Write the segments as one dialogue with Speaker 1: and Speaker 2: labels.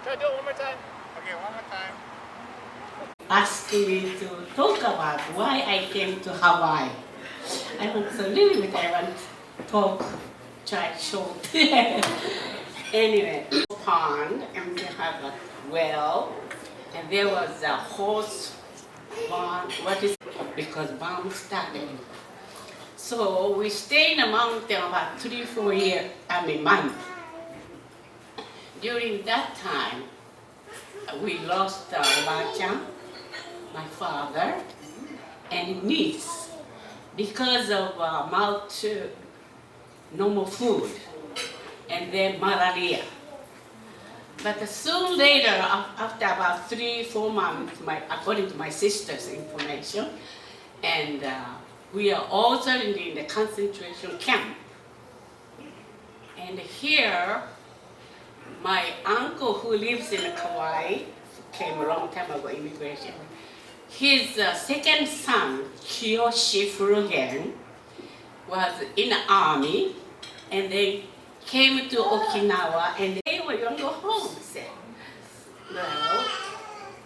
Speaker 1: Try to do it one more time. Okay, one more time.
Speaker 2: Asked me to talk about why I came to Hawaii. I want to little bit, I want to talk, try short. Anyway, pond, and we have a well, and there was a horse barn, because bomb started. So we stayed in the mountain about 3-4 years, months. During that time, we lost Bachan, my father, and niece because of no more food, and then malaria. But soon later, after about 3-4 months, according to my sister's information, and we are also in the concentration camp. And here, my uncle who lives in Kauai, came a long time ago, immigration. His second son, Kiyoshi Furugen, was in the army, and they came to Okinawa, and they were going to go home. Said, well,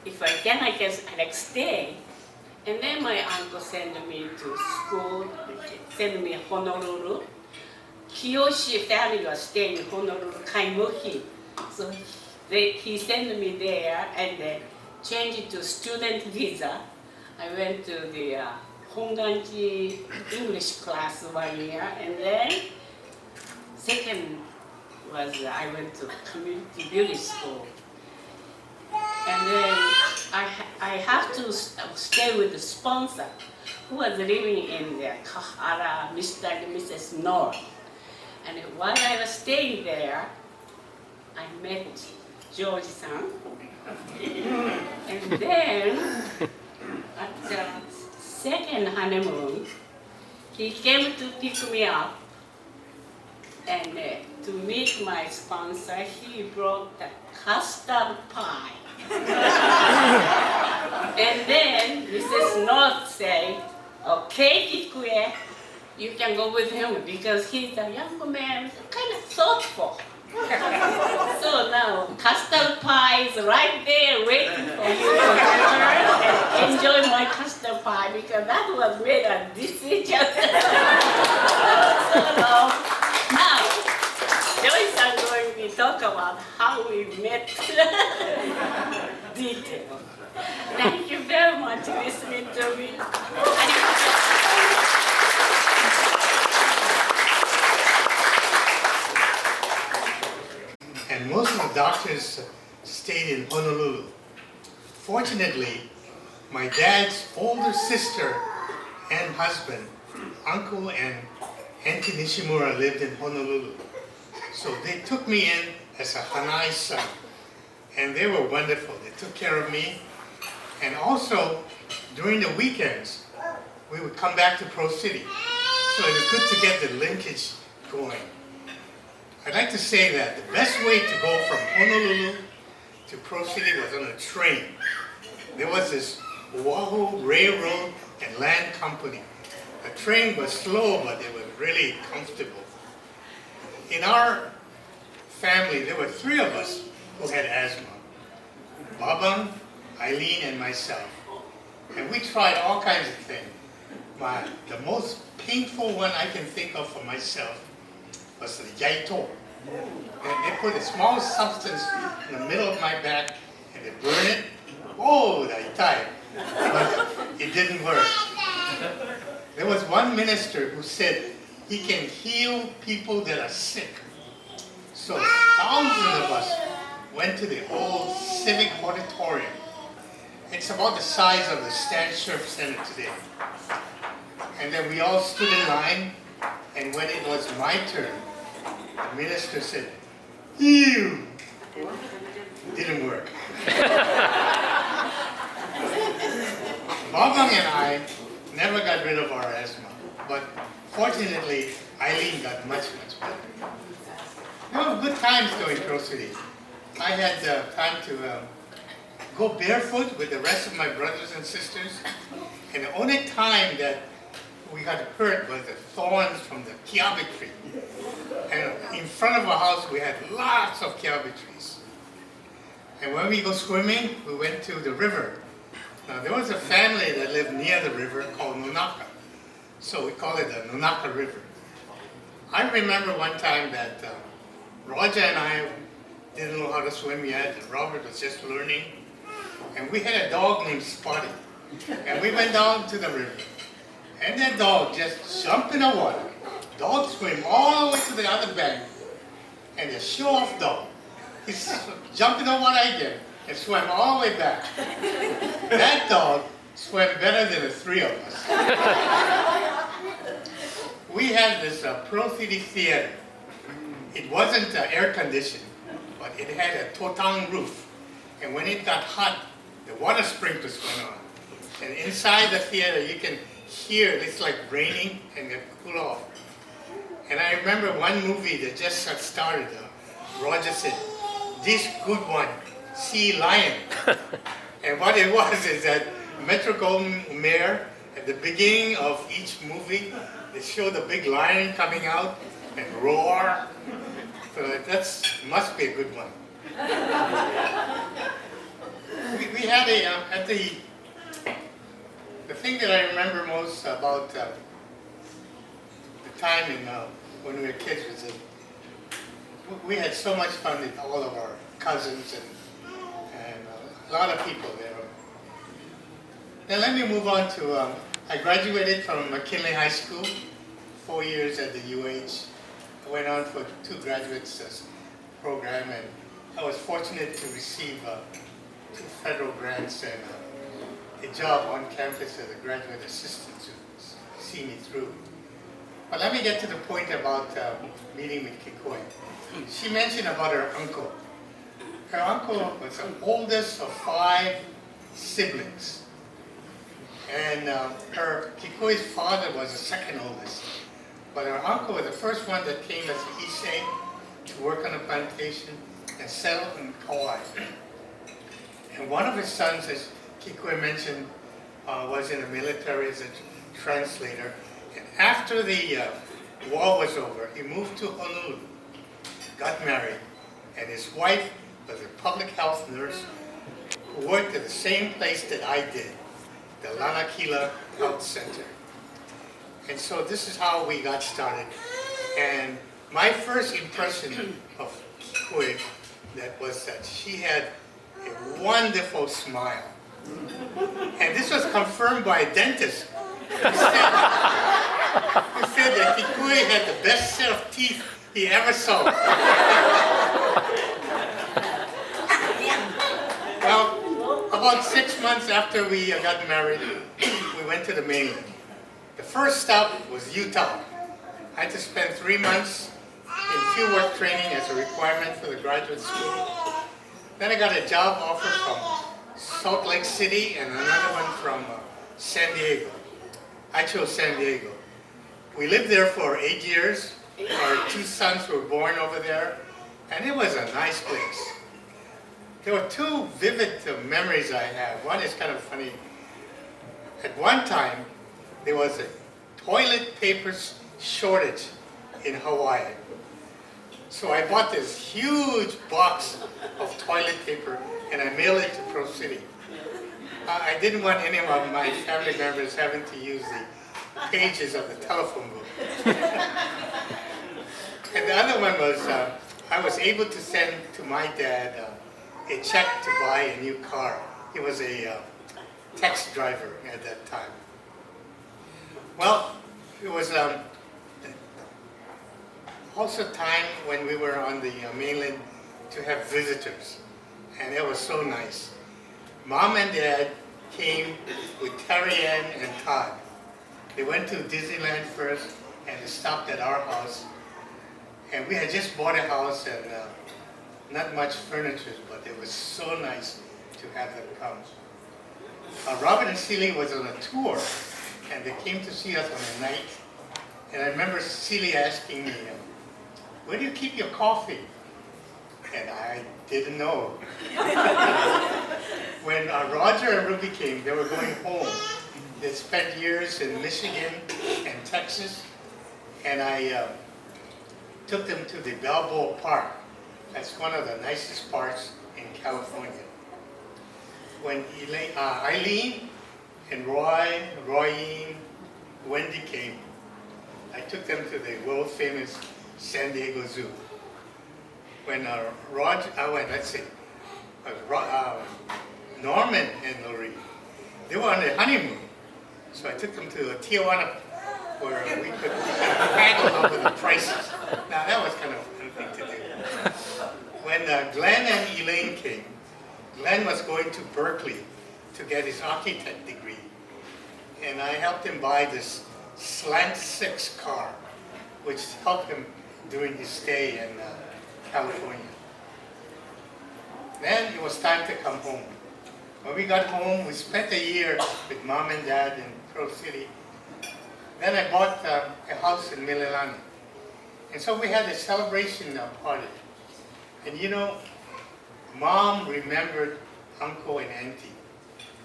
Speaker 2: if I can, I guess I'll stay. And then my uncle sent me to school, sent me to Honolulu. Kiyoshi family was staying in Honolulu, Kaimuki. So he sent me there and then changed it to student visa. I went to the Honganji English class 1 year, and then second was I went to community beauty school. And then I have to stay with the sponsor who was living in the Kahara, Mr. and Mrs. North. And while I was staying there, I met George-san. And then, at the second honeymoon, he came to pick me up. And to meet my sponsor, he brought the custard pie. And then Mrs. North said, okay, Kikue, you can go with him because he's a young man, kind of thoughtful. So now custard pie is right there waiting for you to return and enjoy my custard pie because that was made a decision. So now, Joyce is going to talk about how we met. Detail. Thank you very much for listening to me.
Speaker 1: And most of the doctors stayed in Honolulu. Fortunately, my dad's older sister and husband, Uncle and Auntie Nishimura, lived in Honolulu. So they took me in as a Hanai son. And they were wonderful. They took care of me. And also, during the weekends, we would come back to Pro City. So it was good to get the linkage going. I'd like to say that the best way to go from Honolulu to Pro City was on a train. There was this Oahu Railroad and Land Company. The train was slow, but it was really comfortable. In our family, there were 3 of us who had asthma. Babang, Eileen, and myself. And we tried all kinds of things. But the most painful one I can think of for myself was the yaito. And they put a small substance in the middle of my back and they burn it. Oh, that itai. But it didn't work. There was one minister who said he can heal people that are sick. So thousands of us went to the old civic auditorium. It's about the size of the Stan Scherf Center today. And then we all stood in line, and when it was my turn, the minister said, "Heal." It didn't work. Babang and I never got rid of our asthma, but fortunately, Eileen got much, much better. There were good times going Pro City. I had time to go barefoot with the rest of my brothers and sisters, and the only time that we got hurt was the thorns from the kiabe tree. And in front of our house, we had lots of kiabe trees. And when we go swimming, we went to the river. Now there was a family that lived near the river called Nunaka. So we call it the Nunaka River. I remember one time that Roger and I didn't know how to swim yet, and Robert was just learning. And we had a dog named Spotty. And we went down to the river. And that dog just jumped in the water. Dog swim all the way to the other bank. And the show-off dog, he jumped in the water again and swam all the way back. That dog swam better than the three of us. We had this Pro City Theater. It wasn't air-conditioned, but it had a totang roof. And when it got hot, the water sprinklers went on. And inside the theater, you can hear it's like raining and it cool off. And I remember one movie that just got started. Roger said, "This good one, Sea Lion." And what it was is that Metro-Goldwyn-Mayer, at the beginning of each movie, they show the big lion coming out and roar. So that must be a good one. We had the thing that I remember most about the time when we were kids was that we had so much fun with all of our cousins and a lot of people there. Now let me move on to, I graduated from McKinley High School, 4 years at the UH. I went on for 2 graduates program, and I was fortunate to receive 2 federal grants and a job on campus as a graduate assistant to see me through. But let me get to the point about meeting with Kikue. She mentioned about her uncle. Her uncle was the oldest of 5 siblings. And Kikue's father was the second oldest. But her uncle was the first one that came as an Issei to work on a plantation and settled in Kauai. And one of his sons, as Kikue mentioned, was in the military as a translator. And after the war was over, he moved to Honolulu, got married, and his wife was a public health nurse who worked at the same place that I did, the Lanakila Health Center. And so this is how we got started. And my first impression of Kikue was that she had a wonderful smile. And this was confirmed by a dentist who said that Kikue had the best set of teeth he ever saw. Well, about 6 months after we got married, we went to the mainland. The first stop was Utah. I had to spend 3 months in fieldwork training as a requirement for the graduate school. Then I got a job offer from Salt Lake City and another one from San Diego. I chose San Diego. We lived there for 8 years. Our 2 sons were born over there, and it was a nice place. There were 2 vivid memories I have. One is kind of funny. At one time, there was a toilet paper shortage in Hawaii. So I bought this huge box of toilet paper and I mailed it to Pro City. I didn't want any of my family members having to use the pages of the telephone book. And the other one was, I was able to send to my dad a check to buy a new car. He was a taxi driver at that time. Well, it was also time when we were on the mainland to have visitors, and it was so nice. Mom and Dad came with Terry Ann and Todd. They went to Disneyland first, and they stopped at our house. And we had just bought a house and not much furniture, but it was so nice to have them come. Robert and Celie was on a tour, and they came to see us on a night. And I remember Celie asking me, "Where do you keep your coffee?" And I didn't know. When Roger and Ruby came, they were going home. They spent years in Michigan and Texas, and I took them to the Balboa Park. That's one of the nicest parts in California. When Eileen and Royeen, Wendy came, I took them to the world famous San Diego Zoo. When Norman and Lorraine, they were on their honeymoon. So I took them to Tijuana where we could haggle over the prices. Now that was kind of a fun thing to do. When Glenn and Elaine came, Glenn was going to Berkeley to get his architect degree. And I helped him buy this Slant 6 car, which helped him during his stay in California. Then it was time to come home. When we got home, we spent a year with Mom and Dad in Pearl City. Then I bought a house in Mililani. And so we had a celebration party. And you know, Mom remembered Uncle and Auntie.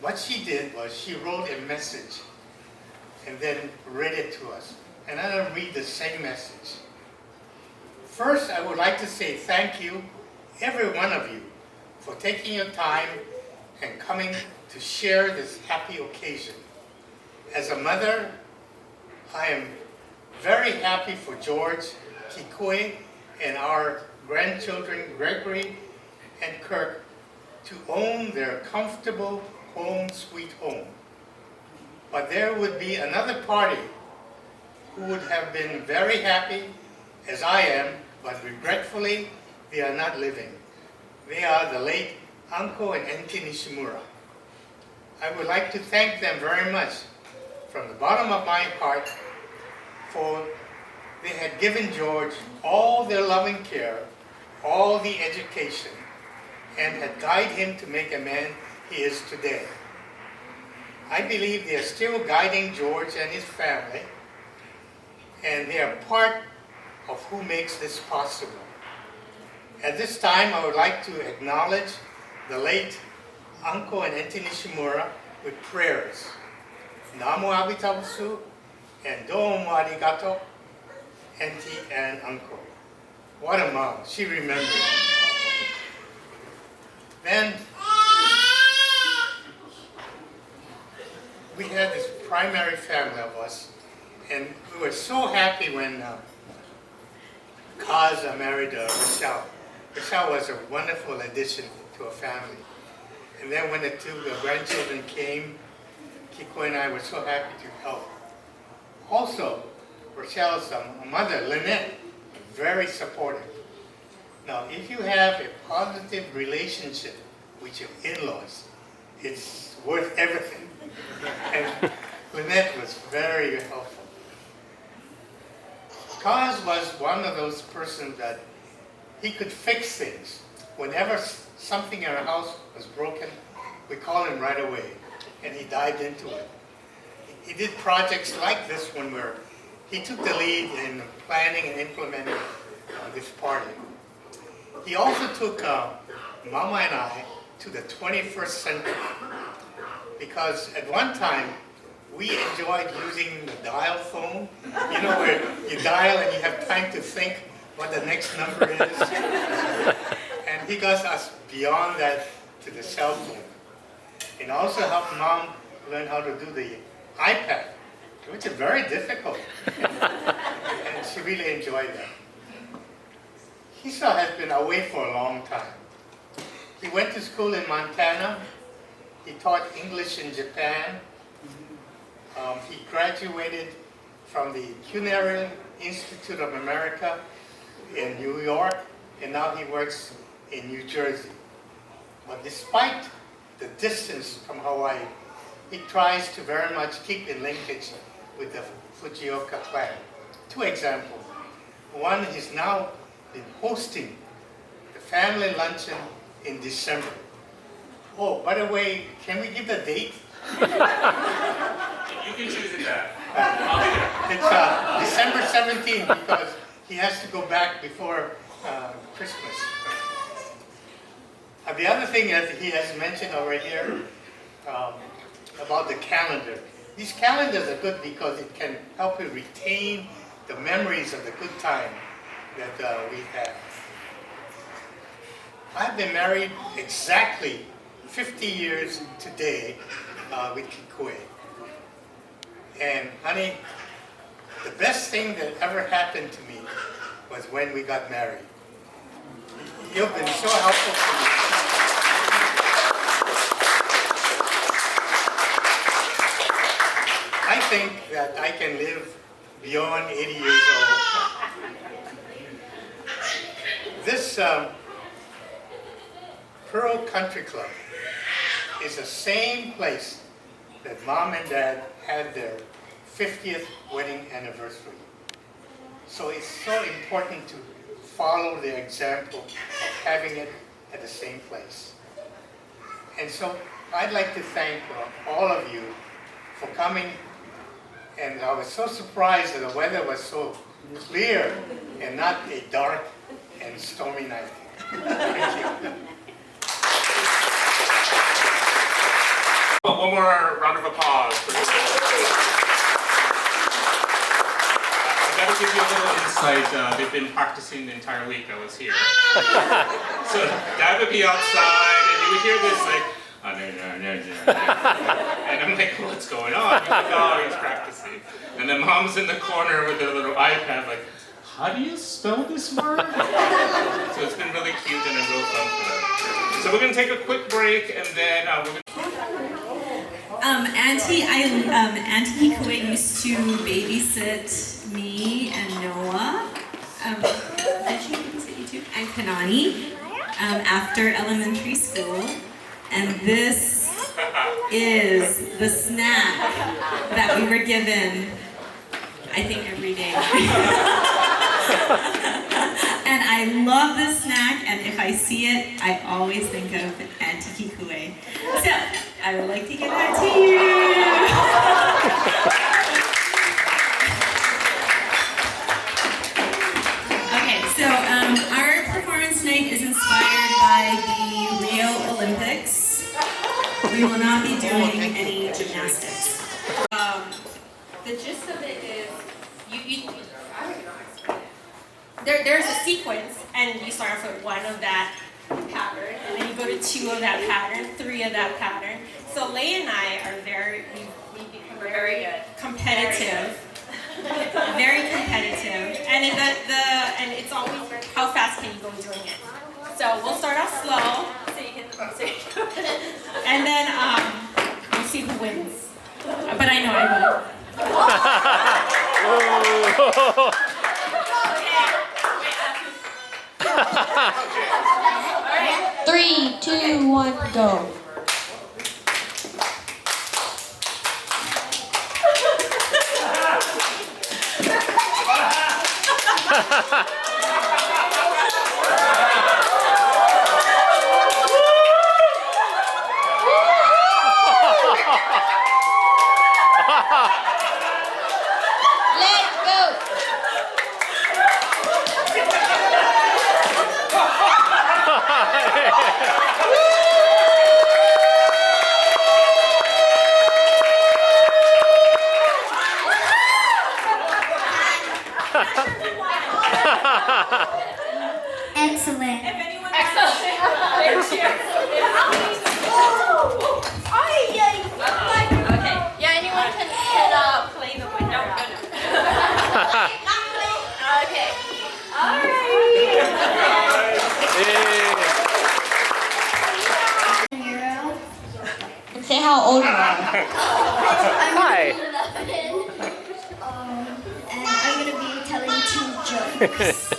Speaker 1: What she did was she wrote a message and then read it to us. And I'm going to read the same message. First, I would like to say thank you, every one of you, for taking your time and coming to share this happy occasion. As a mother, I am very happy for George, Kikue, and our grandchildren, Gregory and Kirk, to own their comfortable home sweet home. But there would be another party who would have been very happy, as I am, but regretfully, they are not living. They are the late Uncle and Auntie Nishimura. I would like to thank them very much from the bottom of my heart, for they had given George all their loving care, all the education, and had guided him to make a man he is today. I believe they are still guiding George and his family, and they are part of who makes this possible. At this time, I would like to acknowledge the late Uncle and Auntie Nishimura with prayers. Namo abitabusu and domo arigato, Auntie and Uncle. What a mom, she remembered. Then we had this primary family of us, and we were so happy when Kaz married Rochelle. Rochelle was a wonderful addition to a family. And then when the two grandchildren came, Kikue and I were so happy to help. Also, Rochelle's mother, Lynette, very supportive. Now, if you have a positive relationship with your in-laws, it's worth everything. And Lynette was very helpful. Kaz was one of those persons that he could fix things. Whenever something in our house was broken, we called him right away, and he dived into it. He did projects like this one where he took the lead in planning and implementing this party. He also took Mama and I to the 21st century, because at one time we enjoyed using the dial phone, you know, where you dial and you have time to think what the next number is. And he got us beyond that to the cell phone. And also helped Mom learn how to do the iPad, which is very difficult. And she really enjoyed that. Hisa has been away for a long time. He went to school in Montana. He taught English in Japan. He graduated from the Culinary Institute of America in New York, and now he works in New Jersey. But despite the distance from Hawaii, he tries to very much keep in linkage with the Fujioka clan. Two examples. One, he's now been hosting the family luncheon in December. Oh, by the way, can we give the date?
Speaker 3: You can choose it back. I'll be there.
Speaker 1: It's December 17th, because he has to go back before Christmas. The other thing that he has mentioned over here about the calendar. These calendars are good because it can help you retain the memories of the good time that we had. I've been married exactly 50 years today with Kikue. And honey, the best thing that ever happened to me was when we got married. You've been so helpful to me. I think that I can live beyond 80 years old. This Pearl Country Club is the same place that Mom and Dad had their 50th wedding anniversary. So it's so important to follow the example of having it at the same place. And so I'd like to thank all of you for coming. And I was so surprised that the weather was so clear and not a dark and stormy night. Thank you.
Speaker 3: One more round of applause. I've got to give you a little insight. They've been practicing the entire week I was here. So Dad would be outside and you would hear this like, and I'm like, what's going on? He's like, oh, he's practicing. And then Mom's in the corner with her little iPad like, how do you spell this word? So it's been really cute and a real fun for them. So we're going to take a quick break and then we're going to...
Speaker 4: Auntie Kikue used to babysit me and Noah. Did she babysit you too? And Kanani after elementary school. And this is the snack that we were given, I think, every day. And I love this snack, and if I see it, I always think of Auntie Kikue. So, I would like to give that to you. Okay, so our performance tonight is inspired by the Rio Olympics. We will not be doing any gymnastics.
Speaker 5: The gist of it is, there's a sequence, and you start off with one of that pattern, and then you go to two of that pattern, three of that pattern. So Lei and I are we've become very competitive, very competitive, and and it's always how fast can you go doing it. So we'll start off slow, and then we'll see who wins. But I know I will.
Speaker 6: 3, 2, 1, go. Let's go. Excellent.
Speaker 5: If anyone
Speaker 6: Okay. Yeah, anyone can
Speaker 5: play the window.
Speaker 6: Okay.
Speaker 5: All right.
Speaker 6: And say how old you are.
Speaker 7: Hi.
Speaker 6: And I'm going to be telling 2 jokes.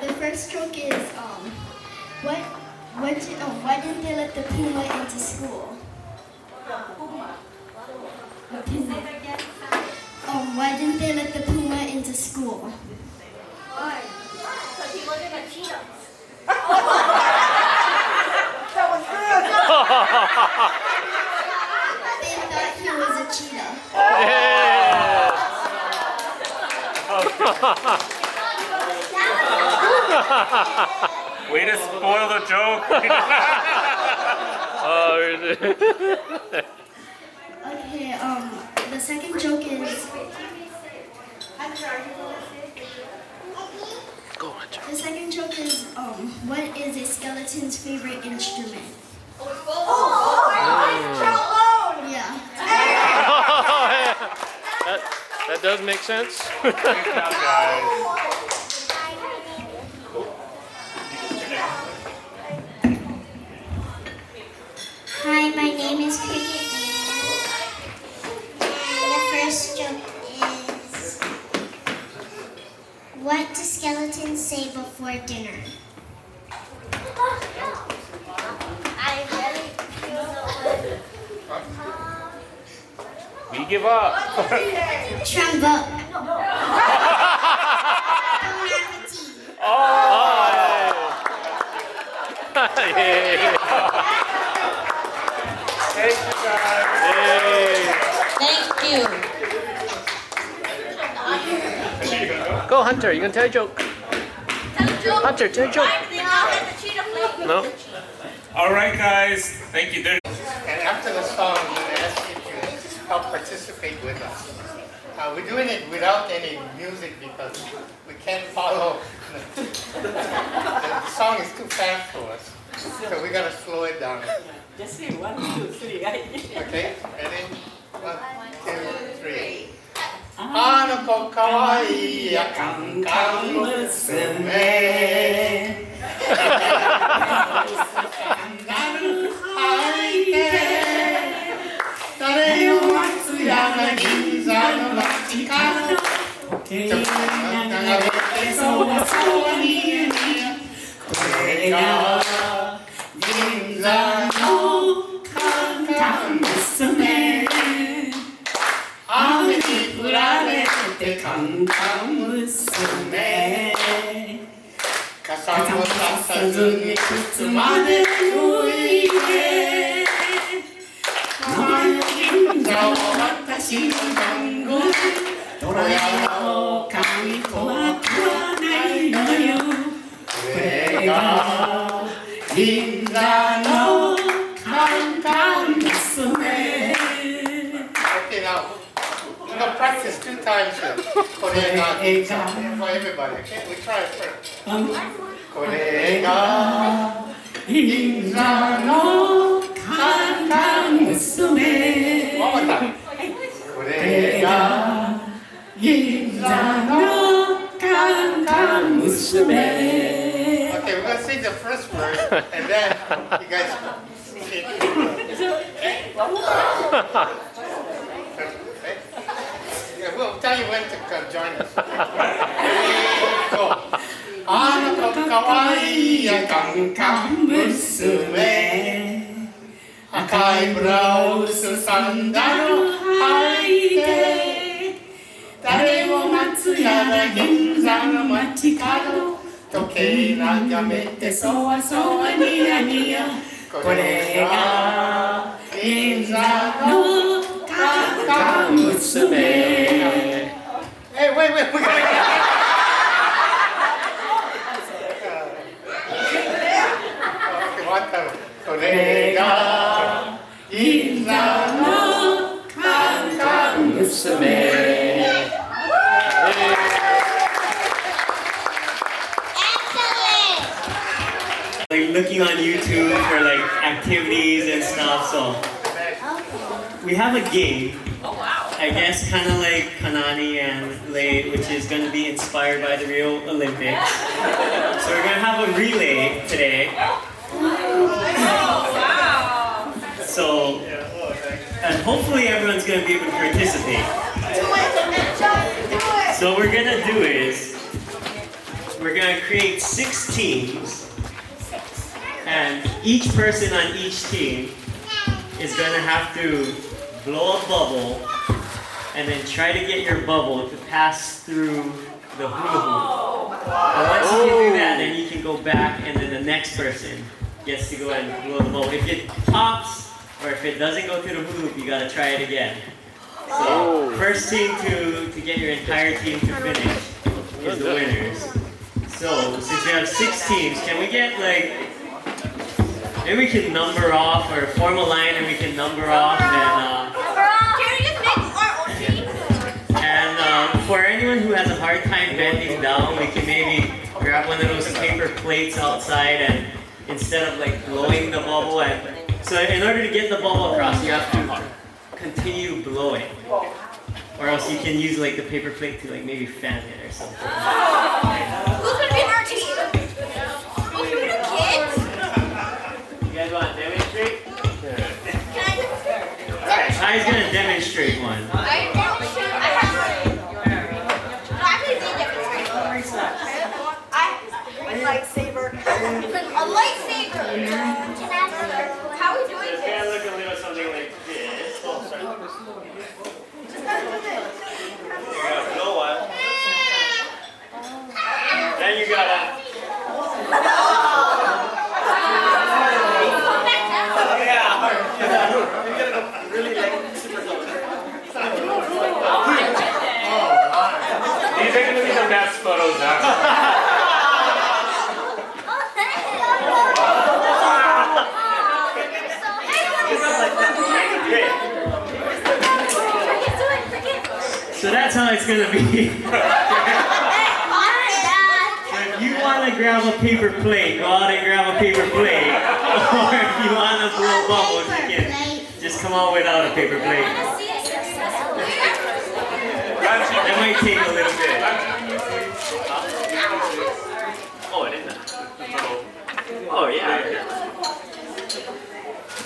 Speaker 6: The first joke is, why didn't they let the puma into school? The puma. Why didn't they let the puma into school? Why? Because he wasn't a cheetah. They thought he was a cheetah.
Speaker 3: Way to spoil the joke.
Speaker 7: Oh,
Speaker 6: Okay, the second joke is, Skeleton's favorite instrument? Yeah.
Speaker 7: That does make sense.
Speaker 3: Good job, guys.
Speaker 6: Hi, my name is Kikue. And the first joke is, what do skeletons say before dinner? I really don't know.
Speaker 7: We give up.
Speaker 6: Trombone.
Speaker 7: Oh! Yay.
Speaker 3: Thank you, guys.
Speaker 7: Yay.
Speaker 8: Thank you.
Speaker 7: Go, Hunter. You can tell a joke. Hunter, tell a joke. No?
Speaker 3: All right, guys. Thank you.
Speaker 1: And after the song, I'm going to ask you to help participate with us. We're doing it without any music because we can't follow. The song is too fast for us. So we got to slow it down.
Speaker 2: Just say 1, 2, 3.
Speaker 1: Okay? Ready? 1, 2, 3. あの子かわいいやカンカン娘誰を待つやら銀座の街角ちょっと眺めてそわそわにやにやこれが銀座のカンカン娘雨に降られてカンカン娘傘もささずに靴まで脱いで名前の銀座を私の番号虎屋の神とは食わないのよこれが銀座のカンカン娘 Okay, now we're gonna practice 2 times here. Korega for everybody, okay? We try it first. Korega Ginza no Kankan Musume. One more time. Korega Ginza no Kankan Musume. Okay, we're gonna sing the first verse and then you guys sing it. Yeah, we'll tell you when to join us. Go. あの子かわいいやカンカン娘赤いブラウスサンダル履いて誰を待つやら銀座の街角時計眺めてそわそわニヤニヤこれが銀座のカンカン娘 Hey, wait, we gotta Okay, one time. これが銀座のカンカン娘
Speaker 9: Like looking on YouTube for like activities and stuff, so we have a game. I guess kind of like Kanani and Lei, which is going to be inspired by the Rio Olympics. So we're going to have a relay today. So, and hopefully everyone's going to be able to participate. So what we're going to do is, we're going to create 6 teams. And each person on each team is going to have to blow a bubble and then try to get your bubble to pass through the hula hoop. And once you can do that, then you can go back and then the next person gets to go and blow the bubble. If it pops or if it doesn't go through the hula hoop, you gotta try it again. So first team to get your entire team to finish is the winners. So since we have 6 teams, can we get like, maybe we can number off or form a line and we can number off and for anyone who has a hard time bending down, we can maybe grab one of those paper plates outside and instead of like blowing the bubble. And so in order to get the bubble across, you have to continue blowing. Or else you can use like the paper plate to like maybe fan it or something.
Speaker 6: Who's gonna be our team? Who's gonna be the kids?
Speaker 9: You guys want to demonstrate?
Speaker 6: Can I just?
Speaker 9: Alright, I's gonna demonstrate one.
Speaker 6: I demonstrate. I have. No, I actually did demonstrate. A lightsaber. A lightsaber. How are we doing
Speaker 9: It's gonna
Speaker 6: this?
Speaker 9: look a little something like this. Oh, sorry.
Speaker 6: Just gotta do this.
Speaker 9: You gotta blow one. Then you gotta.
Speaker 3: These are going to be the best photos ever.
Speaker 9: So that's how it's gonna be. So if you want to grab a paper plate, go out and grab a paper plate. Or if you want to blow bubbles, you can just come out without a paper plate. That might take a little bit. Oh, it is. Oh, yeah.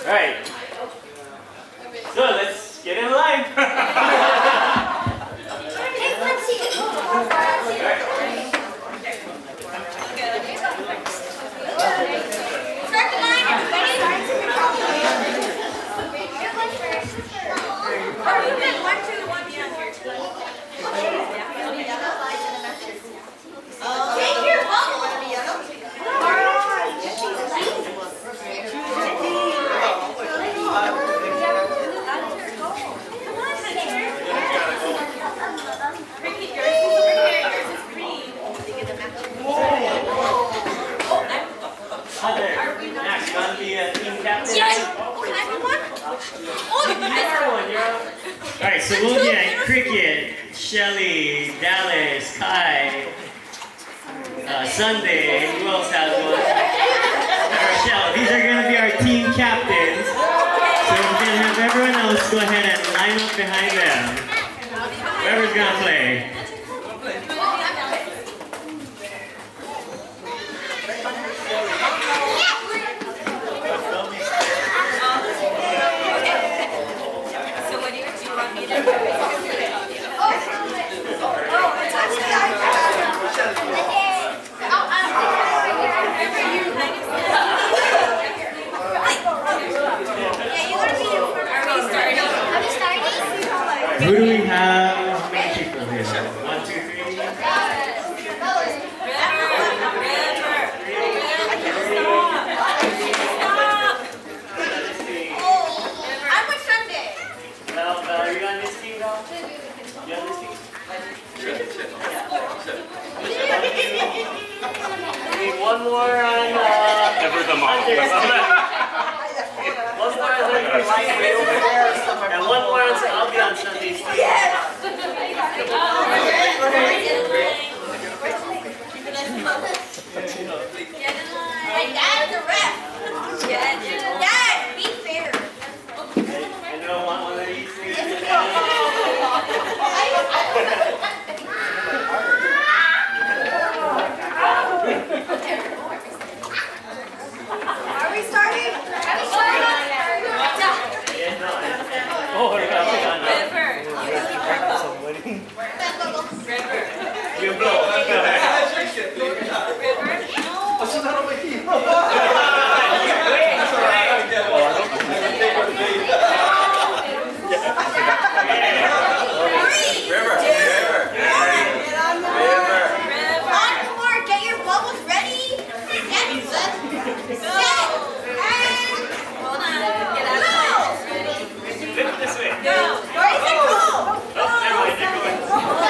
Speaker 9: Alright. So let's get in line.
Speaker 6: Start the line, everybody. You're going first. Or you can 1, 2, 1, 2, 1. Take your
Speaker 9: Max, you want to be a team captain?
Speaker 6: Yes. Can I pick one? Oh, the best one.
Speaker 9: Alright, so we'll get Cricket, Shelly, Dallas, Kai, Sunday, who else has one? Rochelle. These are going to be our team captains. So we're going to have everyone else go ahead and line up behind them. Whoever's going to play. Who do we have? How many people here? 1, 2, 3.
Speaker 6: I'm with Sunday.
Speaker 9: Well, are you on this team, though? You on this team? We need one more on
Speaker 3: Never the mom.
Speaker 9: one more on the line way over there. And one more on I'll be on Sunday's team.
Speaker 6: My dad's a ref. Dad, be fair.
Speaker 9: I don't want one of these things.
Speaker 6: Are we starting?
Speaker 9: Oh, you blow.
Speaker 6: Encore, get your bubbles ready. Get set. And hold on. Get out.
Speaker 9: Flip this way.
Speaker 6: Go. Go. Go.
Speaker 9: Oh, never mind, they're going.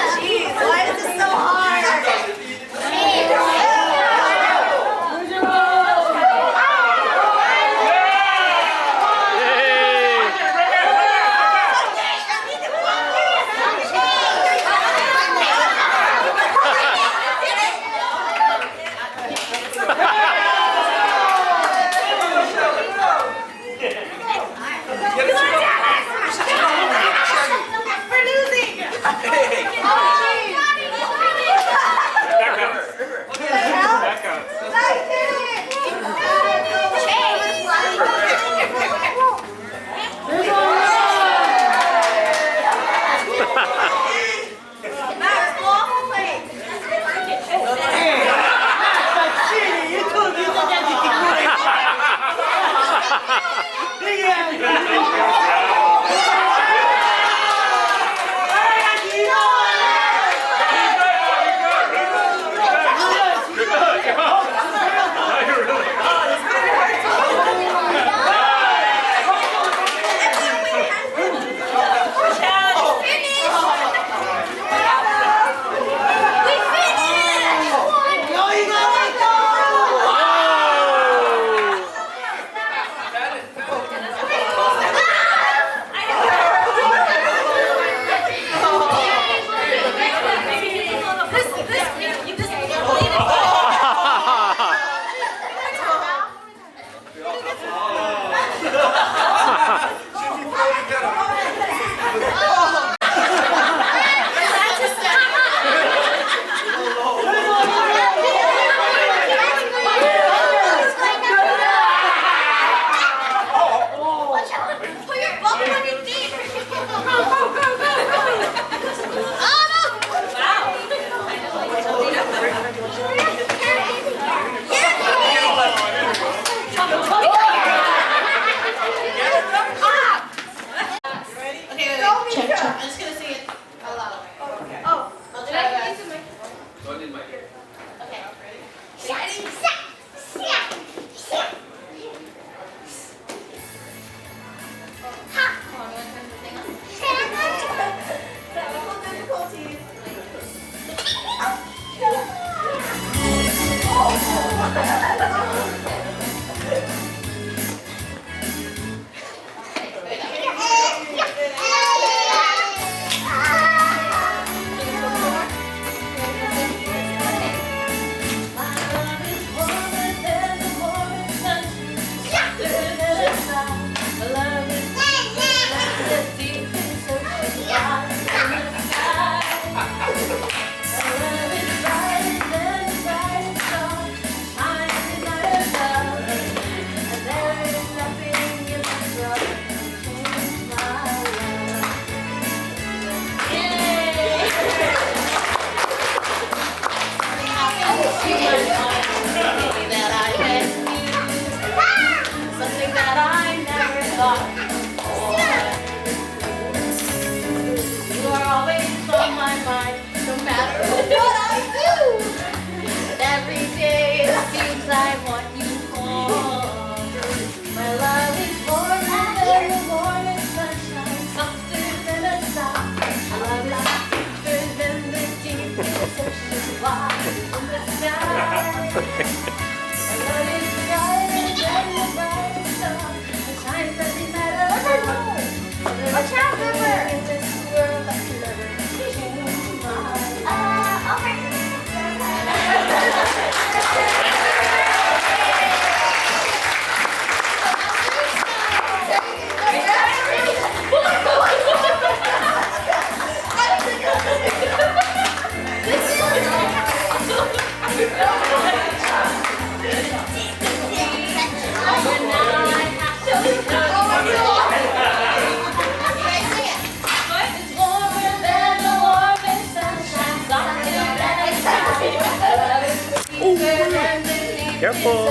Speaker 7: Careful.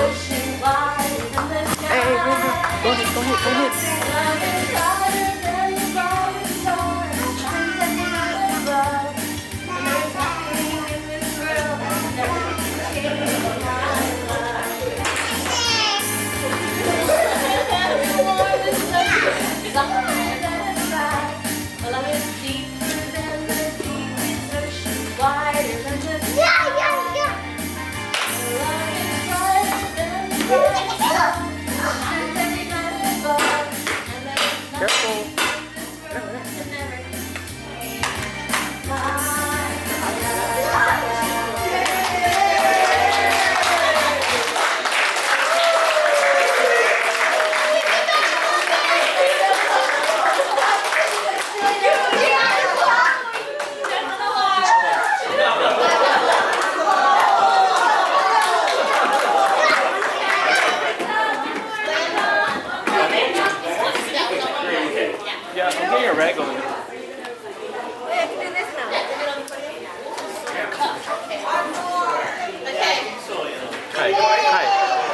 Speaker 7: Hey, go ahead, go ahead, go ahead. Careful.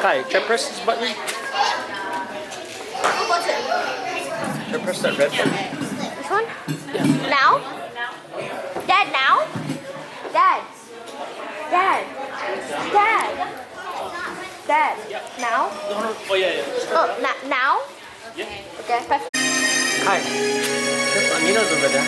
Speaker 7: Kai, try press this button. Try press that red button.
Speaker 6: This one? Now? Dad, now? Dad. Dad. Dad. Dad. Now?
Speaker 7: Oh yeah.
Speaker 6: Oh, now?
Speaker 7: Yeah.
Speaker 6: Okay.
Speaker 7: Kai, Amina's over there.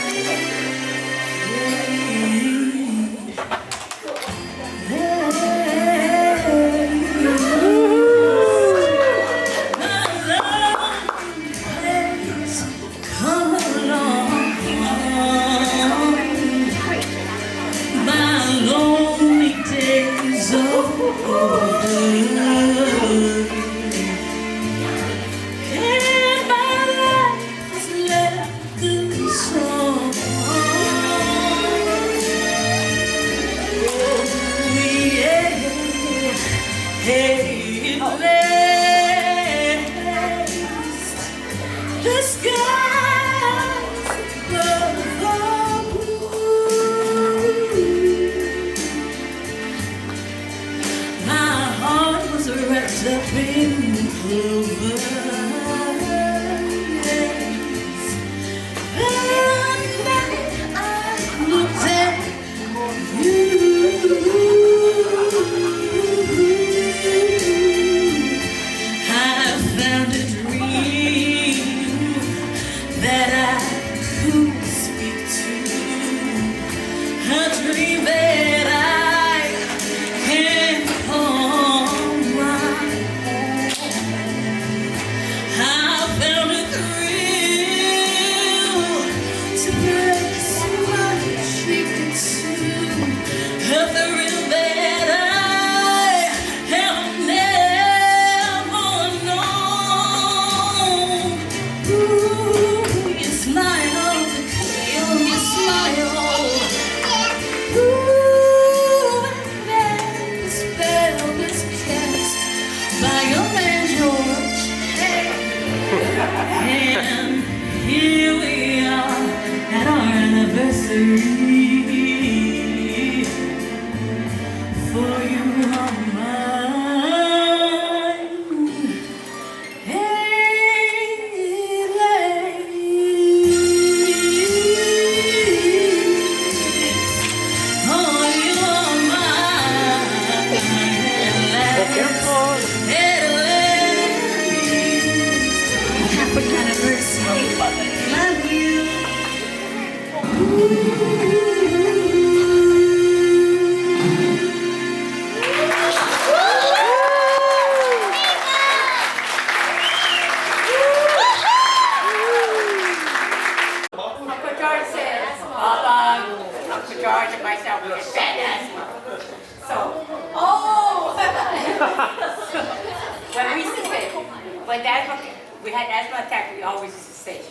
Speaker 2: When we had asthma attack, we always used to say,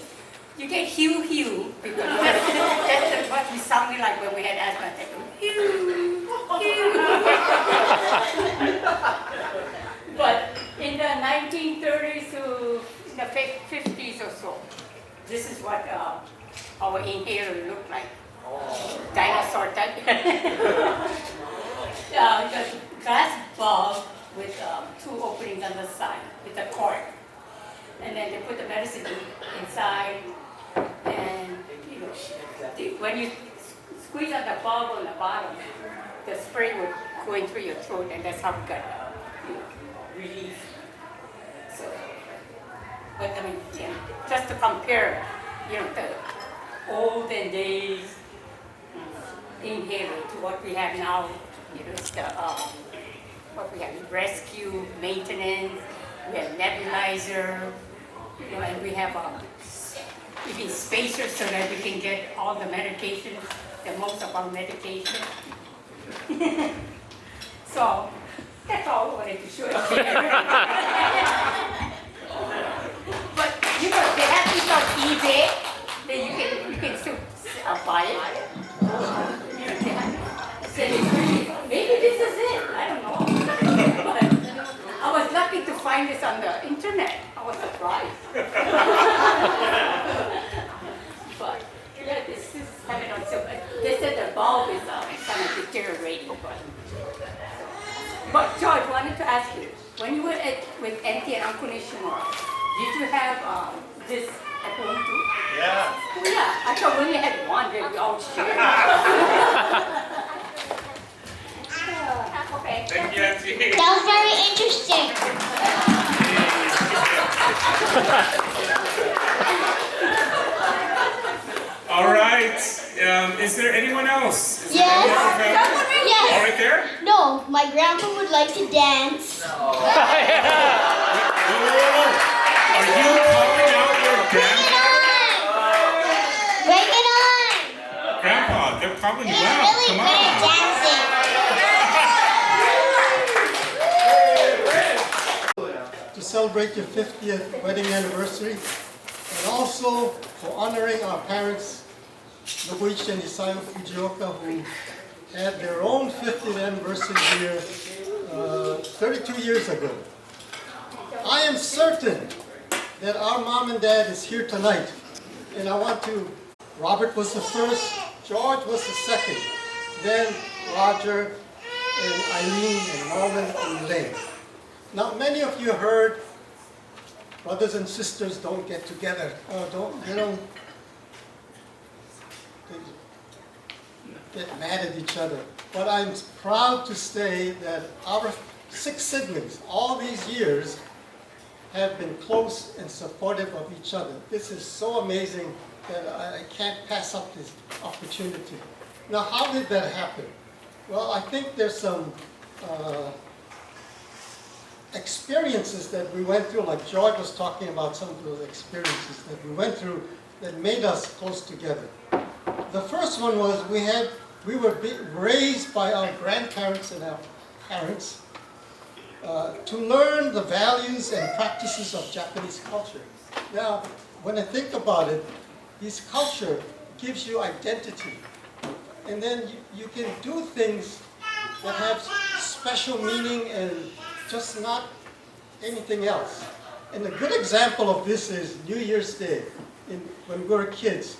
Speaker 2: you get Hugh, because that's what we sounded like when we had asthma attack. Hugh. But in the 1930s to the 50s or so, this is what our inhaler looked like. Dinosaur type. The glass bulb with 2 openings on the side with a cord. And then they put the medicine inside, and when you squeeze out the bulb on the bottom, the spray would go in through your throat, and that's how we got relief. So, but I mean, just to compare, the olden days inhaler to what we have now, it's the what we have: rescue, maintenance, we have nebulizer, and we have even spacers so that we can get all the medication, most of our medication. So that's all I wanted to show you. But they have these on eBay that you can still buy it. Maybe this is it. I don't know. But I was lucky to find this on the internet. I was surprised. But this is kind of so. They said the bulb is kind of deteriorating. But George, wanted to ask you.
Speaker 8: when you were with Auntie and Uncle Nationwide, did you have this at home too?
Speaker 1: Yeah.
Speaker 8: Oh, yeah, I thought we only had one, then we all shared. Okay.
Speaker 3: Thank you, Auntie.
Speaker 6: That was very interesting.
Speaker 3: All right. Is there anyone else? Is there
Speaker 6: Yes.
Speaker 3: any other family?
Speaker 6: Yes.
Speaker 3: All right there?
Speaker 6: No, my grandpa would like to dance.
Speaker 3: Whoa. Are you calling out your grandpa?
Speaker 6: Bring it on!
Speaker 3: Grandpa, they're calling you
Speaker 6: He's
Speaker 3: out.
Speaker 6: really
Speaker 3: Come
Speaker 6: good at
Speaker 3: on.
Speaker 6: dancing.
Speaker 10: To celebrate your 50th wedding anniversary, and also for honoring our parents, Nobuichi and Isayo Fujioka, who had their own 50th anniversary here 32 years ago. I am certain that our mom and dad is here tonight, and I want to, Robert was the first, George was the second, then Roger and Eileen and Norman and Elaine. Now, many of you heard brothers and sisters don't get together, or they get mad at each other. But I'm proud to say that our 6 siblings, all these years, have been close and supportive of each other. This is so amazing that I can't pass up this opportunity. Now, how did that happen? Well, I think there's some experiences that we went through, like George was talking about some of those experiences that we went through that made us close together. The first one was we were raised by our grandparents and our parents to learn the values and practices of Japanese culture. Now, when I think about it, this culture gives you identity. And then you can do things that have special meaning and just not anything else. And a good example of this is New Year's Day. When we were kids,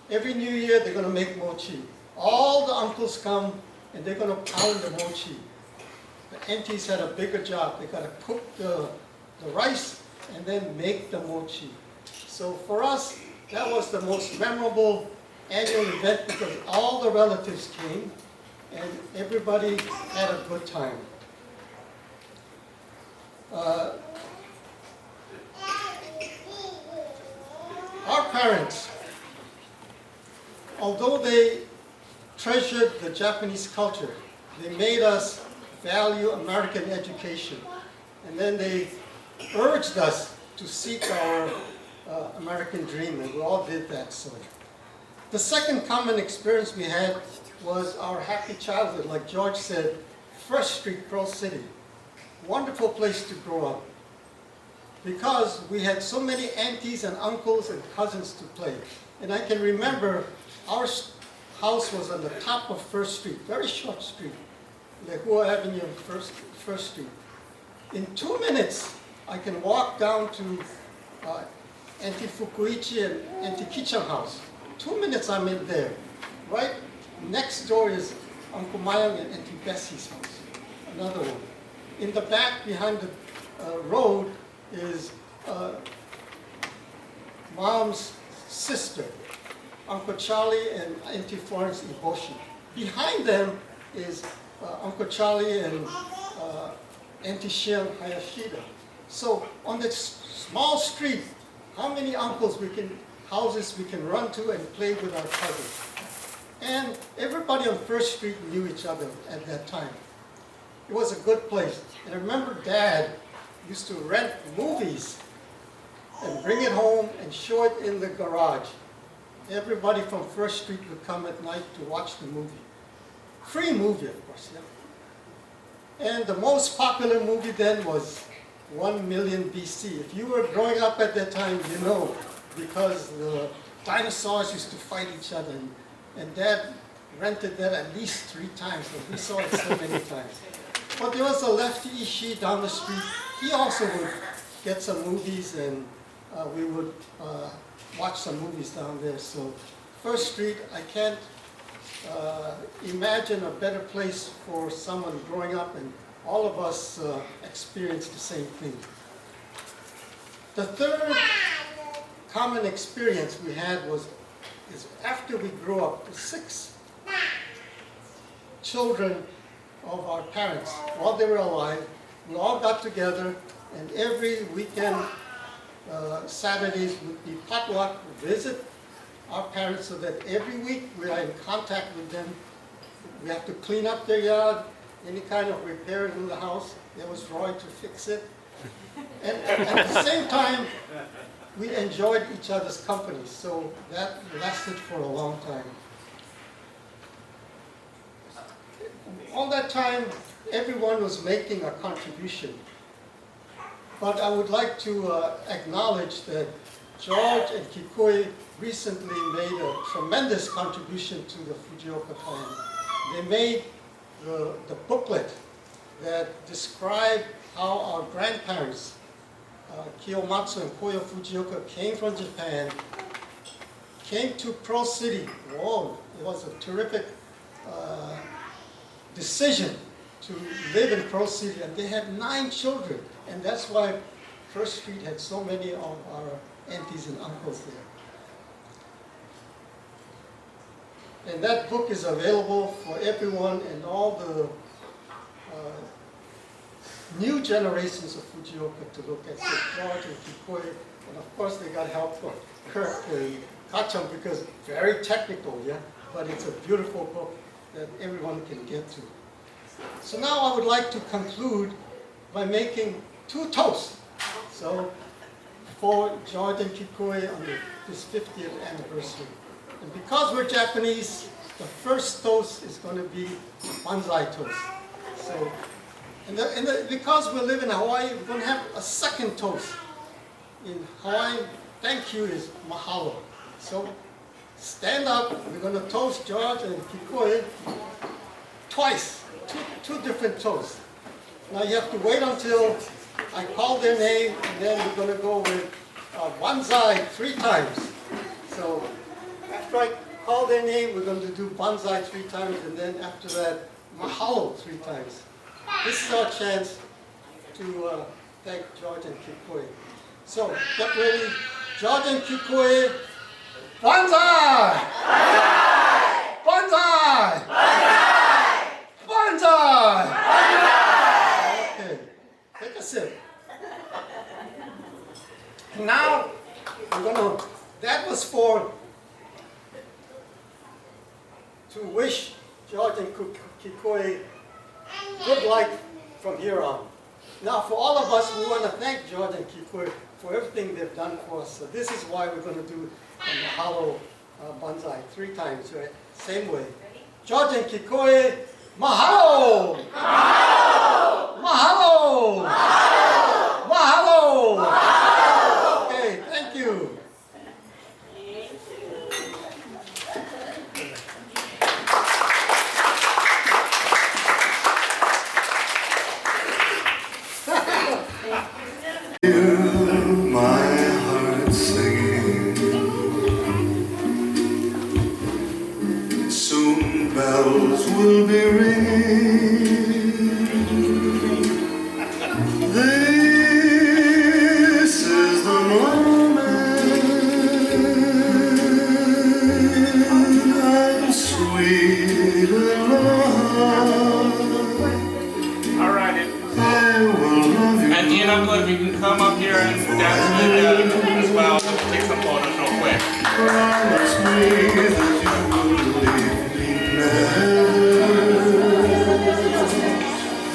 Speaker 10: every New Year they're going to make mochi. All the uncles come and they're going to pound the mochi. The aunties had a bigger job. They got to cook the rice and then make the mochi. So for us, that was the most memorable annual event because all the relatives came and everybody had a good time. Our parents, although they treasured the Japanese culture, they made us value American education. And then they urged us to seek our American dream, and we all did that. So, the second common experience we had was our happy childhood. Like George said, First Street, Pearl City. Wonderful place to grow up. Because we had so many aunties and uncles and cousins to play. And I can remember our house was on the top of First Street, very short street, Lehua Avenue and First Street. In 2 minutes, I can walk down to Auntie Fukuichi and Auntie Kichan house. 2 minutes I'm in there. Right next door is Uncle Mayang and Auntie Bessie's house, another one. In the back behind the road is Mom's sister, Uncle Charlie and Auntie Florence Iboshi. Behind them is Uncle Charlie and Auntie Shion Hayashida. So on this small street, how many houses we can run to and play with our cousins. And everybody on First Street knew each other at that time. It was a good place. And I remember Dad used to rent movies and bring it home and show it in the garage. Everybody from First Street would come at night to watch the movie. Free movie, of course. Yeah. And the most popular movie then was 1 Million BC. If you were growing up at that time, you know, because the dinosaurs used to fight each other. And Dad rented that at least 3 times, and we saw it so many times. But there was a Lefty Ishii down the street. He also would get some movies, and we would watch some movies down there. So First Street, I can't imagine a better place for someone growing up and all of us experienced the same thing. The third common experience we had is after we grew up, the 6 children of our parents, while they were alive, we all got together, and every weekend, Saturdays would be potluck, visit our parents, so that every week we are in contact with them. We have to clean up their yard, any kind of repairs in the house. There was Roy to fix it. And at the same time, we enjoyed each other's company, so that lasted for a long time. All that time, everyone was making a contribution. But I would like to acknowledge that George and Kikue recently made a tremendous contribution to the Fujioka plan. They made the booklet that described how our grandparents, Kiyomatsu and Koyo Fujioka, came from Japan, came to Pearl City. Whoa, it was a terrific decision to live in Pearl City, and they had 9 children, and that's why First Street had so many of our aunties and uncles there. And that book is available for everyone, and all the new generations of Fujioka to look at. So George and Kikue, and of course they got help from Kirk and Kacham, because very technical, yeah, but it's a beautiful book that everyone can get to. So now I would like to conclude by making 2 toasts. So for George and Kikue on this 50th anniversary. And because we're Japanese, the first toast is going to be banzai toast. So, because we live in Hawaii, we're going to have a second toast. In Hawaii, thank you is mahalo. So stand up, we're going to toast George and Kikue twice, two different toasts. Now you have to wait until I call their name, and then we're going to go with banzai 3 times. So after I call their name, we're going to do banzai 3 times, and then after that, mahalo 3 times. This is our chance to thank George and Kikue. So get ready. George and Kikue, banzai! Banzai! Banzai! Okay, take a sip. And now, that was to wish George and Kikue good life from here on. Now, for all of us, we want to thank George and Kikue for everything they've done for us. So this is why we're going to do a mahalo banzai 3 times, right? Same way. George and Kikue, mahalo! Mahalo! Mahalo! Mahalo! Mahalo! Okay, thank you.
Speaker 11: My heart singing, soon bells will be ringing. This is the moment, I'm sweet alone.
Speaker 3: All right.
Speaker 11: I will love you.
Speaker 3: And Ian, Uncle, if you can come up here and dance with as well, we'll take some photos real quick.
Speaker 11: Promise me that you will leave me never.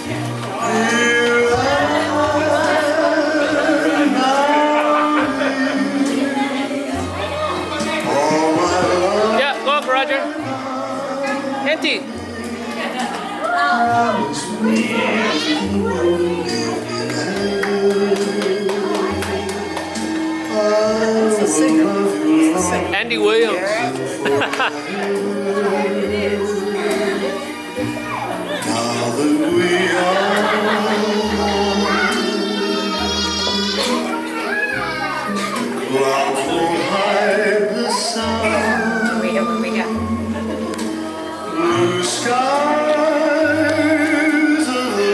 Speaker 11: Here I am, all my love.
Speaker 7: Yeah, go up, Roger. Auntie.
Speaker 11: Promise me that you will leave me never.
Speaker 7: Andy Williams.
Speaker 11: Now that we are clouds won't hide the sun. Blue skies are the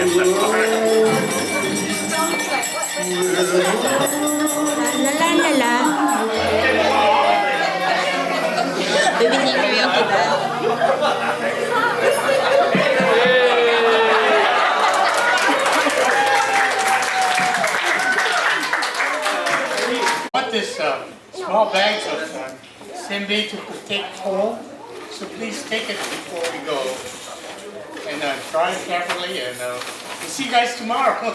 Speaker 4: La la la. Bibigyan karaoke ba?
Speaker 1: Want this small bags of senbei to take home, so please take it before we go. And try it carefully, and we'll see you guys tomorrow.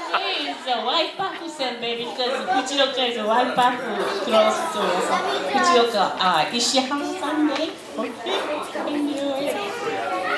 Speaker 2: Senbei is a white pack senbei because Fuchioka is a white pack close to Fuchioka. Ishihan senbei. Okay, thank you.